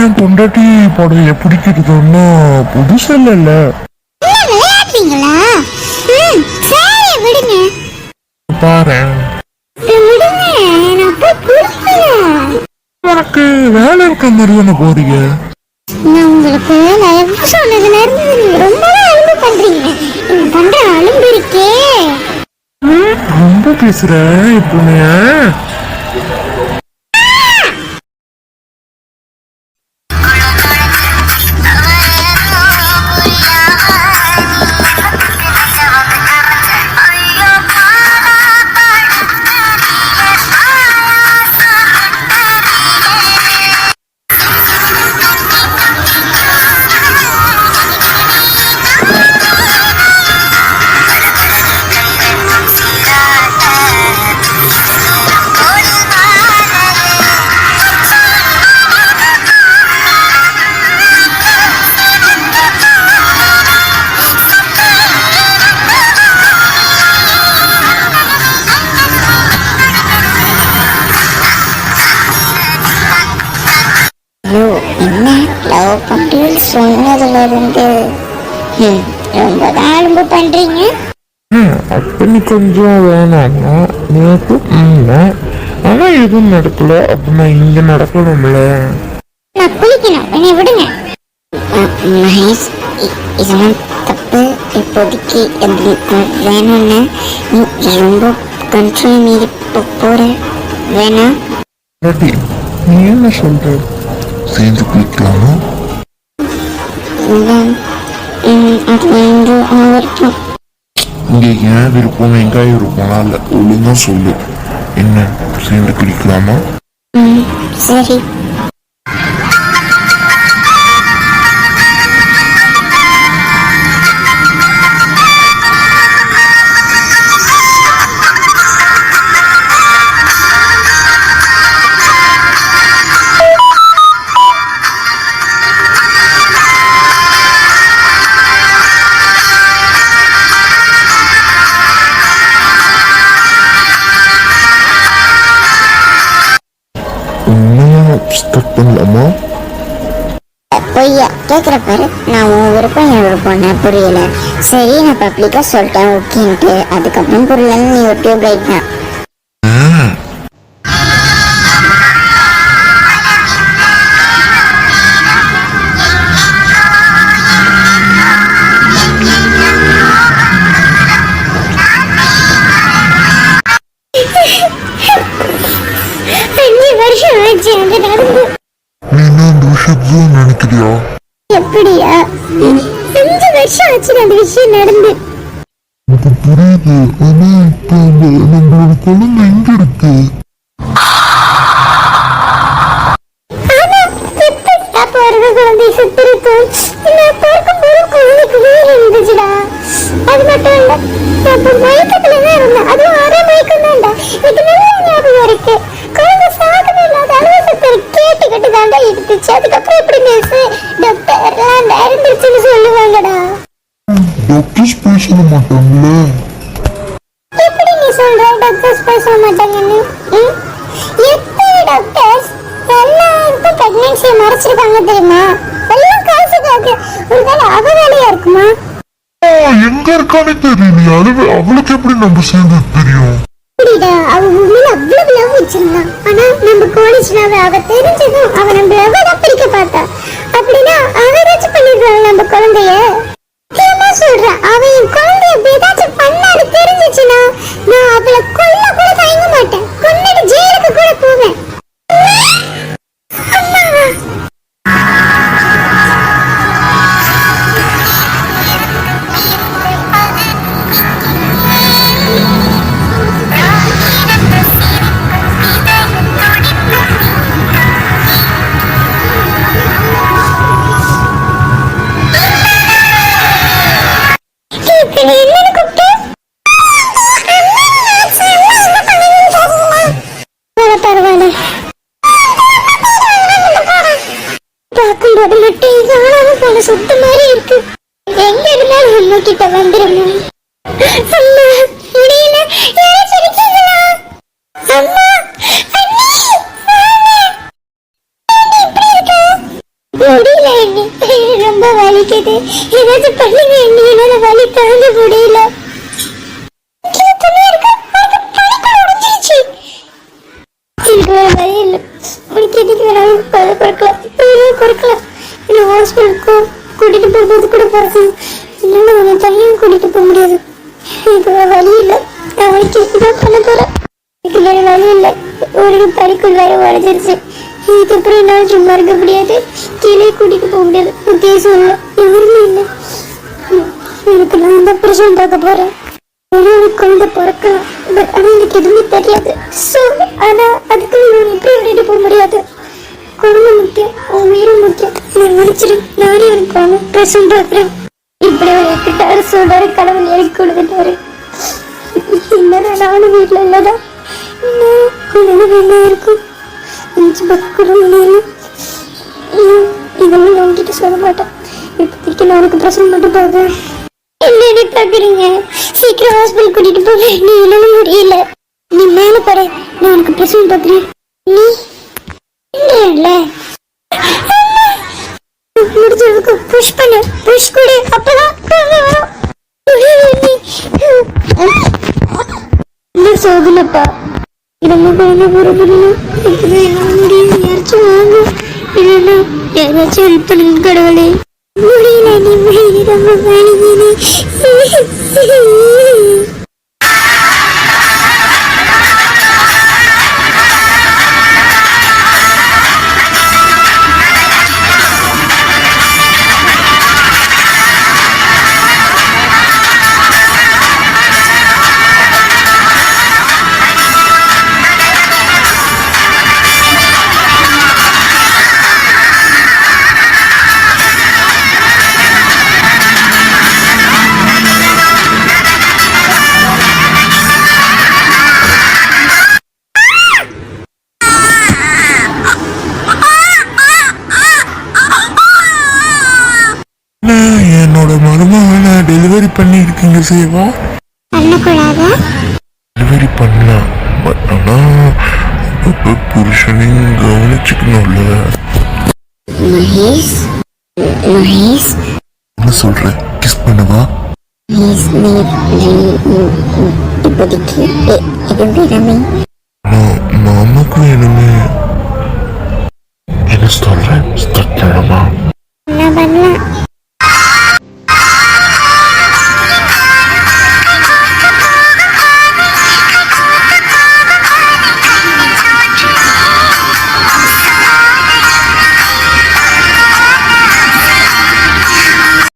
புருஷன் பொண்டாட்டி படம் பிடிக்கிறது ஒன்றும் புதுசு இல்லைல்ல. விளையாடுறீங்களா? சரி விடுங்க. பாரு உனக்கு வேலை இருக்க மாதிரி தானே போறீங்க. நான் உங்களுக்கு லைவ் சொன்னதுல இருந்து நீங்க ரொம்ப அலும்பு பண்றீங்க. நீங்க பண்ற அலும்பு இருக்கே. ரொம்ப பேசுற இப்போ. என்ன லவ் பண்றீங்க சொன்னதுல இருந்து ரொம்ப அலும்பு பண்றீங்க. அப்படி கொஞ்சம் வேணாம்னா நேற்று ஆனா எதுவும் நடக்கல. அப்படின்னா இங்க நடக்கணும்ல. நான் குளிக்கணும், என்னை விடுங்க. மகேஷ், இதெல்லாம் தப்பு. இப்போதைக்கு வேணும்னு ரொம்ப கண்ட்ரோல் மீறி போற வேணாம். நீ என்ன சொல்ற? சேர்ந்து குளிக்கலாமா? அது வந்து ஆகட்டும். இங்க ஏன் விருப்பம் வெங்காயம் விருப்பம்னா இல்ல, ஒழுங்கா சொல்லு. என்ன சேர்ந்து குளிக்கலாமா? சரி. பண்ணலாமா? பொய்யா கேக்குற பாரு. நான் உன் விருப்பம் என் விருப்பம் புரியல. சரி, நான் பப்ளிக்கா சொல்லிட்டேன் ஓகேன்ட்டு. அதுக்கப்புறம் புரியலன்னு நீ ஒரு டியூப் லைட் தான். நினைக்கிறியா? எப்படியா? 5 வருஷம் ஆச்சு அந்த விஷயம் நடந்து. புரியுது. ஆனா இப்ப நம்மளோட குழந்தை எங்க இருக்கு? குழந்தை சுத்தி இருக்கும். குழந்தைக்கு வேறு இருந்துச்சுடா. அது மட்டும் இல்ல, மயக்கத்துலதான் இருந்தேன். அதுவும் அரை மயக்கம் தான்டா. எனக்கு நல்ல ஞாபகம் இருக்கு. குழந்தை சாகவே இல்லாத அலுவலகத்தை கேட்டுக்கிட்டு தாண்டா எடுத்துச்சு. அதுக்கப்புறம் எப்படி டாக்டர் எல்லாம் இருந்துச்சுன்னு சொல்லுவாங்கடா. டாக்டர்ஸ் பேச மாட்டாங்களே. எப்படி நீ சொல்ற டாக்டர்ஸ் பேச மாட்டாங்கன்னு? எத்தனை டாக்டர்ஸ் எல்லாருக்கும் பிரெக்னன்சியை மறைச்சிருக்காங்க தெரியுமா? எல்லாம் காசுக்காக. ஒருவேளை அவ வேலையா இருக்குமா? எங்க இருக்கானே தெரியலையா? அவளுக்கு எப்படி நம்ம சேர்ந்து தெரியும்? அவ உண்மையில அவ்வளவு லவ் வச்சிருந்தான். ஆனா நம்ம காலேஜ்ல அவ தெரிஞ்சதும் அவ நம்ம லவ் பிரிக்க பார்த்தா. அப்படின்னா அவ ஏதாச்சும் பண்ணிடுறாள் நம்ம குழந்தைய. என்ன சொல்ற? அவ என் குழந்தைய ஏதாச்சும் பண்ணாரு தெரிஞ்சிச்சுன்னா நான் அவளை கொல்ல கூட தயங்க மாட்டேன். கொன்னிட்டு ஜெயிலுக்கு கூட போவேன். சுத்த மாதிரி இருக்கு. எங்க இருந்தாலும் அம்மா கிட்ட வந்துருமா? அம்மா முடியல. யாராச்சும் இருக்கீங்களா? அம்மா, அண்ணி, இப்படி இருக்கா? அண்ணி, ரொம்ப வலிக்குது. ஏதாச்சும் பண்ணுங்க அண்ணி, என்னால வலி தாங்க முடியல. கீழே துணி இருக்கு, அதுக்கு பனிக்குள்ள உடைஞ்சிருச்சு. எனக்கு வேற வழி இல்லை. உனக்கு எதுக்கு வேணாலும் பொறுக்கலாம். என்ன ஹாஸ்பிட்டலுக்கு கூட்டிட்டு போகும்போது கூட பிறக்கணும். இல்லைன்னா உன்னை தனியும் கூட்டிட்டு போக முடியாது. எனக்கு வேற வழி இல்லை. நான் உனக்கு இதுதான் பண்ண போறேன். எனக்கு வேற வழி இல்லை. ஒரு பனிக்குள்ள உடைஞ்சிருச்சு. இதுக்கப்புறம் என்னால் சும்மா இருக்க முடியாது. கீழே கூட்டிட்டு போக முடியாது. உத்தேசம் இல்லை, எவருமே இல்லை. எனக்கு நான் தான் பிரச்சனை பார்க்க போறேன். குழந்தை பிறக்கலாம், பட் ஆனா எனக்கு எதுவுமே தெரியாது. ஸோ ஆனா அதுக்கு நான் எப்படி விட்டுட்டு போக முடியாது. குழந்தை முக்கியம், உன் உயிரும் முக்கியம். நான் நினைச்சிரு, நானே எனக்கு குழந்தை பிரச்சனை பார்க்குறேன். இப்படி ஒரு எப்பிட்டாரு சொல்றாரு, கடவுள் எனக்கு கொடுத்துட்டாரு. என்னதான் நானும் வீட்டில் இல்லதான் குழந்தை என்ன இருக்கும் இதெல்லாம் நான் உங்ககிட்ட சொல்ல மாட்டேன். இப்போதைக்கு நான் உனக்கு பிரச்சனை மட்டும் பார்க்குறேன். என்னடி பாக்குறீங்க? சீக்கிரம் ஹாஸ்பிட்டல் கூட்டிட்டு போக. நீ என்னால முடியல. நீ மேல போற, நான் உனக்கு பிரச்சனை பாக்குறேன். நீ இல்ல முடிஞ்சதுக்கு புஷ் பண்ணு, புஷ் கொடு, அப்பதான் சோதனப்பா. இதெல்லாம் குழந்தை புறப்படணும். என்னால முடியும். யாராச்சும் வாங்க, இல்லைன்னா யாராச்சும் ஹெல்ப் பண்ணுங்க கடவுளே. முடியல, நீ முடியல, ரொம்ப வலிக்குது. என்னோட மருமகனை டெலிவரி பண்ணிருக்கீங்க சேவா? பண்ணக்கூடாதா? டெலிவரி பண்ணலாம், பட் ஆனா புருஷனையும் கவனிச்சுக்கணும்ல. மகேஷ், மகேஷ் என்ன சொல்ற? கிஸ் பண்ணவா? மகேஷ், நீ இப்போதைக்கு எதுவும் வேணாமே. மாமாக்கு வேணுமே. என்ன சொல்ற? ஸ்டார்ட் பண்ணலாமா? என்ன பண்ணலாம்?